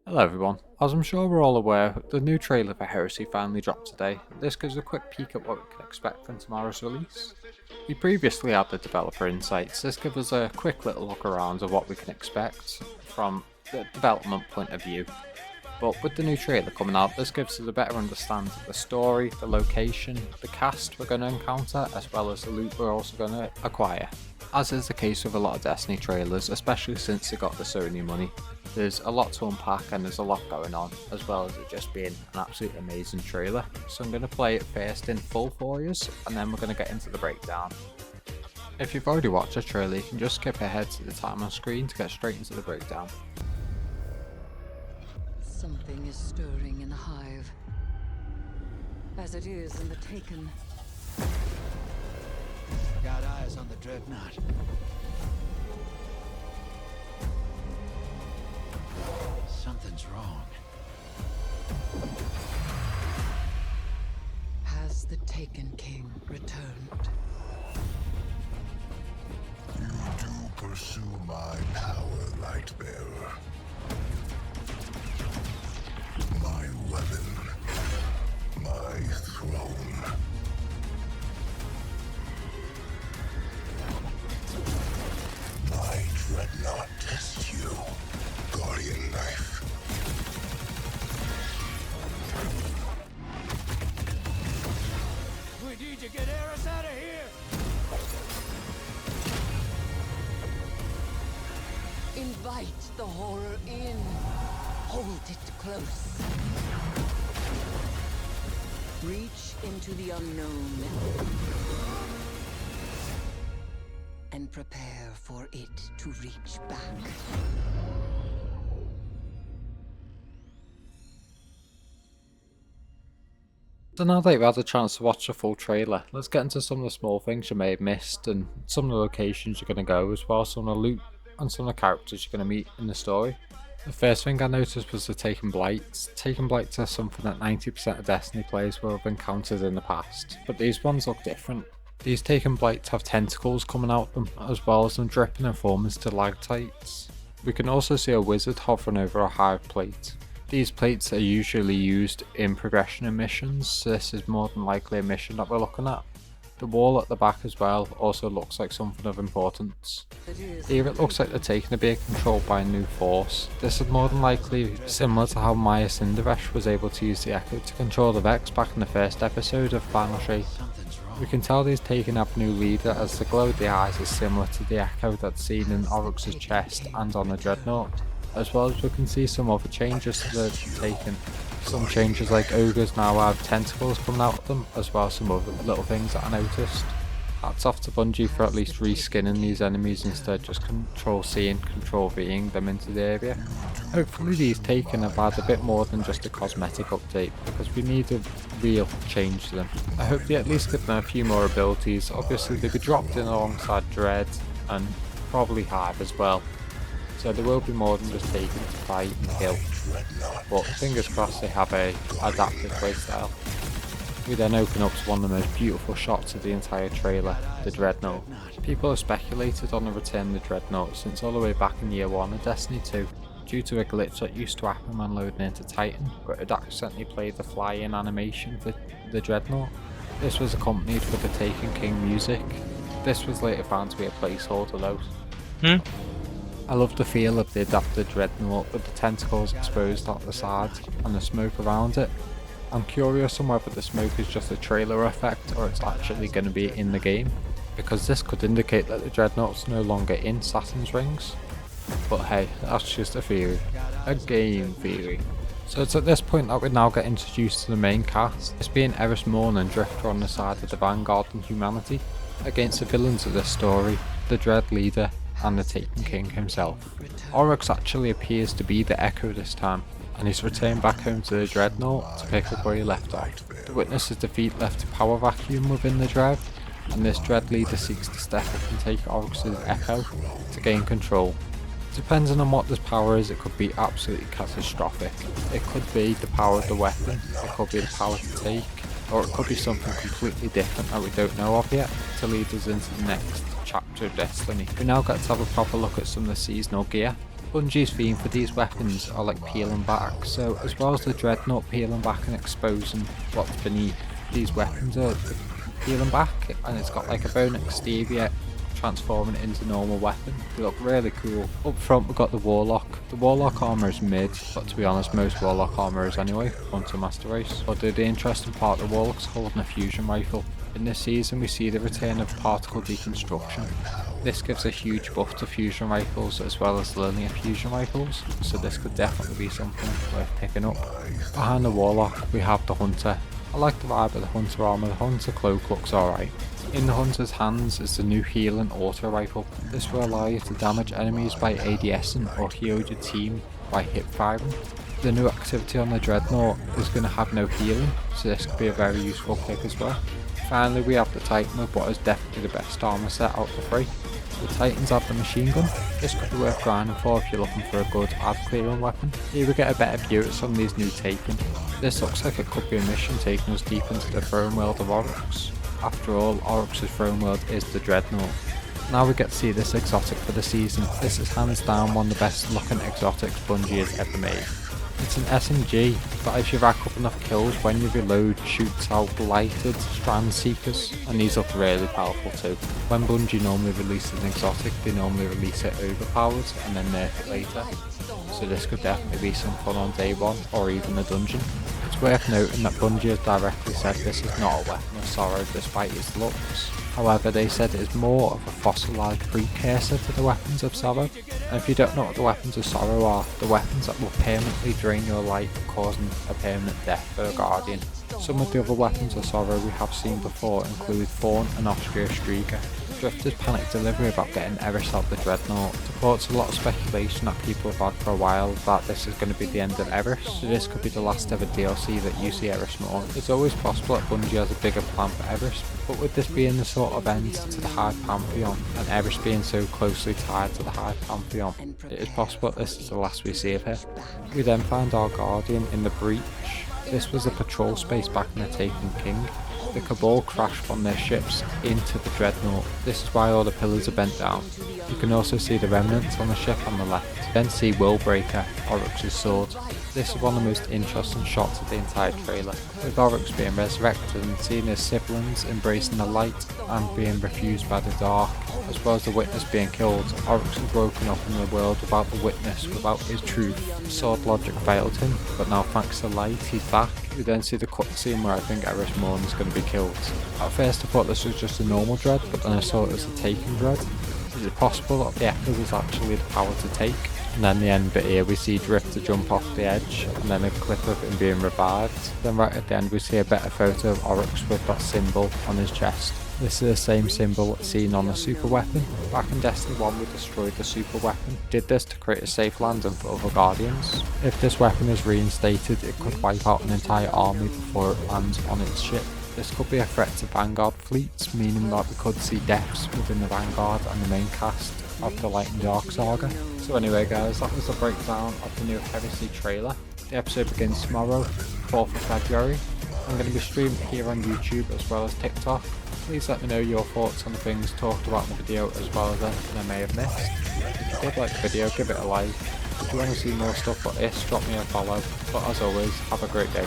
Hello everyone, as I'm sure we're all aware, the new trailer for Heresy finally dropped today. This gives a quick peek at what we can expect from tomorrow's release. We previously had the developer insights. This gives us a quick little look around of what we can expect from the development point of view. But with the new trailer coming out, this gives us a better understanding of the story, the location, the cast we're going to encounter, as well as the loot we're also going to acquire. As is the case with a lot of Destiny trailers, especially since they got the Sony money, there's a lot to unpack and there's a lot going on, as well as it just being an absolutely amazing trailer. So I'm going to play it first in full for you, and then we're going to get into the breakdown. If you've already watched the trailer, you can just skip ahead to the time on screen to get straight into the breakdown. Something is stirring in the hive, as it is in the Taken. Got eyes on the dreadnought. Something's wrong. Has the Taken King returned? You do pursue my power, Lightbearer. My weapon. My throne. My dreadnought tests you, Guardian Knife. We need to get Eris out of here! Invite the horror in. Hold it close. Reach into the unknown. And prepare for it to reach back. So now that you've had a chance to watch the full trailer, let's get into some of the small things you may have missed and some of the locations you're going to go, as well as some of the loot and some of the characters you're going to meet in the story. The first thing I noticed was the Taken Blights. Taken Blights are something that 90% of Destiny players will have encountered in the past, but these ones look different. These Taken Blights have tentacles coming out of them, as well as them dripping and forming stalactites. We can also see a wizard hovering over a hive plate. These plates are usually used in progression and missions, so this is more than likely a mission that we're looking at. The wall at the back as well also looks like something of importance. Here it looks like the Taken are being controlled by a new force. This is more than likely similar to how Maya Cinderesh was able to use the Echo to control the Vex back in the first episode of Final Shape. Something's wrong. We can tell these Taken have a new leader, as the glow of the eyes is similar to the Echo that's seen in Oryx's chest and on the Dreadnought, as well as we can see some other changes to the Taken. Some changes like ogres now have tentacles coming out of them, as well as some other little things that I noticed. Hats off to Bungie for at least reskinning these enemies instead of just Control C and Control Ving them into the area. Hopefully these Taken have had a bit more than just a cosmetic update, because we need a real change to them. I hope they at least give them a few more abilities. Obviously they'll be dropped in alongside Dread and probably Hive as well. So there will be more than just Taken to fight and kill, but fingers crossed they have a adapted playstyle. We then open up to one of the most beautiful shots of the entire trailer, the Dreadnought. People have speculated on the return of the Dreadnought since all the way back in year 1 of Destiny 2, due to a glitch that used to happen when loading into Titan, where it accidentally played the fly-in animation for the Dreadnought. This was accompanied with the Taken King music. This was later found to be a placeholder though. I love the feel of the adapted Dreadnought with the tentacles exposed at the sides and the smoke around it. I'm curious on whether the smoke is just a trailer effect or it's actually going to be in the game, because this could indicate that the Dreadnought's no longer in Saturn's rings. But hey, that's just a theory. A game theory. So it's at this point that we now get introduced to the main cast, this being Eris Morn and Drifter on the side of the Vanguard and humanity, against the villains of this story, the Dread Leader and the Taken King himself. Oryx actually appears to be the Echo this time, and he's returned back home to the Dreadnought to pick up where he left off. The Witness's defeat left a power vacuum within the Dread, and this Dread Leader seeks to step up and take Oryx's Echo to gain control. Depending on what this power is, it could be absolutely catastrophic. It could be the power of the weapon, it could be the power to take, or it could be something completely different that we don't know of yet to lead us into the next chapter of Destiny. We now get to have a proper look at some of the seasonal gear. Bungie's theme for these weapons are like peeling back, so as well as the dreadnought peeling back and exposing what's beneath, these weapons are peeling back, and it's got like a bone exterior transforming it into normal weapon. They look really cool. Up front we've got the Warlock. The Warlock armour is mid, but to be honest most Warlock armour is anyway, once a Master Race. Although the interesting part, the Warlock's holding a fusion rifle. In this season we see the return of particle deconstruction. This gives a huge buff to fusion rifles as well as linear fusion rifles, so this could definitely be something worth picking up. Behind the Warlock we have the Hunter. I like the vibe of the Hunter armour, the Hunter cloak looks alright. In the Hunter's hands is the new healing auto rifle. This will allow you to damage enemies by ADSing or heal your team by hip firing. The new activity on the Dreadnought is going to have no healing, so this could be a very useful pick as well. Finally we have the Titan with what is definitely the best armour set out for free. The Titans have the machine gun. This could be worth grinding for if you're looking for a good ad clearing weapon. Here we get a better view at some of these new taken. This looks like it could be a mission taking us deep into the throne world of Oryx. After all, Oryx's throne world is the Dreadnought. Now we get to see this exotic for the season. This is hands down one of the best looking exotics Bungie has ever made. It's an SMG, but if you rack up enough kills, when you reload, shoots out blighted strand seekers, and these look really powerful too. When Bungie normally releases an exotic, they normally release it overpowered and then nerf it later, so this could definitely be some fun on day one or even a dungeon. It's worth noting that Bungie has directly said this is not a weapon of sorrow despite its looks. However, they said it is more of a fossil-like precursor to the weapons of sorrow. And if you don't know what the weapons of sorrow are, the weapons that will permanently drain your life, causing a permanent death for a guardian. Some of the other weapons of sorrow we have seen before include Thorn and Austria Striga. Drifter's panic delivery about getting Eris out the Dreadnought supports a lot of speculation that people have had for a while that this is going to be the end of Eris, so this could be the last ever DLC that you see Eris more. It's always possible that Bungie has a bigger plan for Eris, but with this being the sort of end to the High Pantheon, and Eris being so closely tied to the High Pantheon, it is possible that this is the last we see of her. We then find our Guardian in the Breach. This was a patrol space back in the Taken King. The Cabal crashed from their ships into the Dreadnought. This is why all the pillars are bent down. You can also see the remnants on the ship on the left. Then see Willbreaker, Oryx's sword. This is one of the most interesting shots of the entire trailer, with Oryx being resurrected and seeing his siblings embracing the light and being refused by the dark, as well as the Witness being killed. Oryx is woken up in the world without the Witness, without his truth. Sword logic failed him, but now thanks to light he's back. We then see the cutscene where I think Eris Morn is going to be killed. At first I thought this was just a normal dread, but then I saw it as a taken dread. Is it possible that the Echo is actually the power to take? And then the end bit here we see Drifter jump off the edge, and then a clip of him being revived. Then right at the end we see a better photo of Oryx with that symbol on his chest. This is the same symbol seen on the super weapon. Back in Destiny 1 we destroyed the super weapon. Did this to create a safe landing for other Guardians. If this weapon is reinstated, it could wipe out an entire army before it lands on its ship. This could be a threat to Vanguard fleets, meaning that we could see deaths within the Vanguard and the main cast of the Light and Dark saga. So anyway guys, that was the breakdown of the new Heresy trailer. The episode begins tomorrow, 4th of February. I'm going to be streaming here on YouTube as well as TikTok. Please let me know your thoughts on the things talked about in the video as well as anything I may have missed. If you did like the video, give it a like. If you want to see more stuff like this, drop me a follow. But as always, have a great day.